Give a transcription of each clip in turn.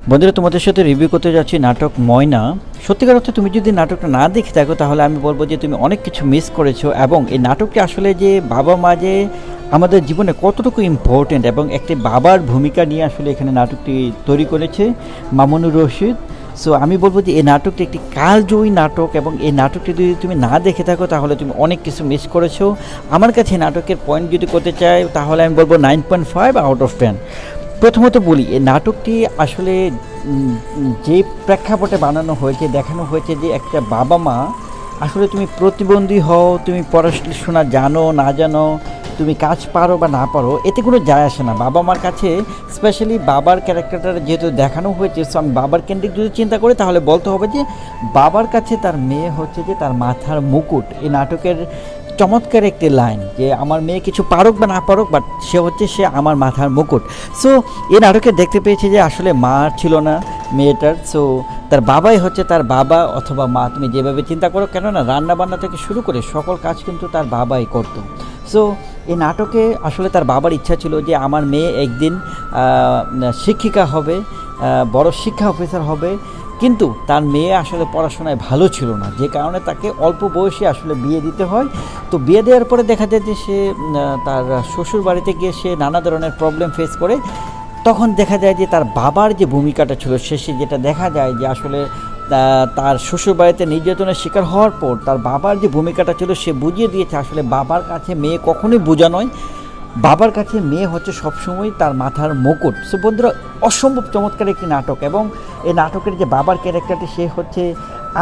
বন্ধুরা, তোমাদের সাথে রিভিউ করতে যাচ্ছি নাটক ময়না। সত্যিকার অর্থে তুমি যদি নাটকটা না দেখে থাকো তাহলে আমি বলবো যে তুমি অনেক কিছু মিস করেছো। এবং এই নাটকটি আসলে যে বাবা মা যে আমাদের জীবনে কতটুকু ইম্পর্টেন্ট এবং একটি বাবার ভূমিকা নিয়ে আসলে এখানে নাটকটি তৈরি করেছে মামুনুর রশিদ। সো আমি বলবো যে এই নাটকটি একটি কালজয়ী নাটক এবং এই নাটকটি যদি তুমি না দেখে থাকো তাহলে তুমি অনেক কিছু মিস করেছো। আমার কাছে নাটকের পয়েন্ট যদি করতে চাই তাহলে আমি বলবো 9.5 আউট অফ 10। প্রথমত বলি, এই নাটকটি আসলে যে প্রেক্ষাপটে বানানো হয়েছে, দেখানো হয়েছে যে একটা বাবা মা আসলে তুমি প্রতিবন্ধী হও, তুমি পড়াশোনা জানো না জানো, তুমি কাজ পারো বা না পারো, এতে কোনো যায় আসে না বাবা মার কাছে। স্পেশালি বাবার ক্যারেক্টারটা যেহেতু দেখানো হয়েছে, সো আমি বাবার কেন্দ্রিক যদি চিন্তা করি তাহলে বলতে হবে যে বাবার কাছে তার মেয়ে হচ্ছে যে তার মাথার মুকুট। এই নাটকের চমৎকার একটি লাইন যে আমার মেয়ে কিছু পারুক বা না পারুক, বাট সে আমার মাথার মুকুট। সো এই নাটকে দেখতে পেয়েছি যে আসলে মা ছিল না মেয়েটার, সো তার বাবাই হচ্ছে তার বাবা অথবা মা, তুমি যেভাবে চিন্তা করো কেন না, রান্নাবান্না থেকে শুরু করে সকল কাজ কিন্তু তার বাবাই করতো। সো এই নাটকে আসলে তার বাবার ইচ্ছা ছিল যে আমার মেয়ে একদিন শিক্ষিকা হবে, বড় শিক্ষা অফিসার হবে, কিন্তু তার মেয়ে আসলে পড়াশোনায় ভালো ছিল না, যে কারণে তাকে অল্প বয়সে আসলে বিয়ে দিতে হয়। তো বিয়ে দেওয়ার পরে দেখা যায় যে সে তার শ্বশুর বাড়িতে গিয়ে সে নানা ধরনের প্রবলেম ফেস করে। তখন দেখা যায় যে তার বাবার যে ভূমিকাটা ছিল শেষে, যেটা দেখা যায় যে আসলে তার শ্বশুরবাড়িতে নির্যাতনের শিকার হওয়ার পর তার বাবার যে ভূমিকাটা ছিল সে বুঝিয়ে দিয়েছে আসলে বাবার কাছে মেয়ে কখনোই বোঝা নয়, বাবার কাছে মেয়ে হচ্ছে সবসময় তার মাথার মুকুট। সো বন্ধুরা, অসম্ভব চমৎকার একটি নাটক। এবং এই নাটকের যে বাবার ক্যারেক্টারটি সে হচ্ছে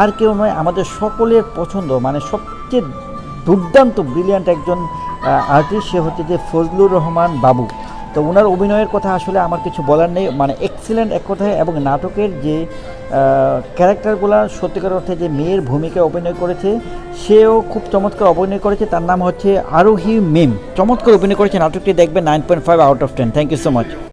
আর কেউ নয়, আমাদের সকলের পছন্দ, মানে সবচেয়ে দুর্দান্ত ব্রিলিয়ান্ট একজন আর্টিস্ট, সে হচ্ছে যে ফজলুর রহমান বাবু। তো ওনার অভিনয়ের কথা আসলে আমার কিছু বলার নেই, মানে এক্সিলেন্ট এক কথায়। এবং নাটকের যে ক্যারেক্টারগুলো সত্যিকার অর্থে যে মেয়ের ভূমিকায় অভিনয় করেছে সেও খুব চমৎকার অভিনয় করেছে, তার নাম হচ্ছে আরোহী মিম, চমৎকার অভিনয় করেছে। নাটকটি দেখবে 9.5 out of 10। Thank you so much.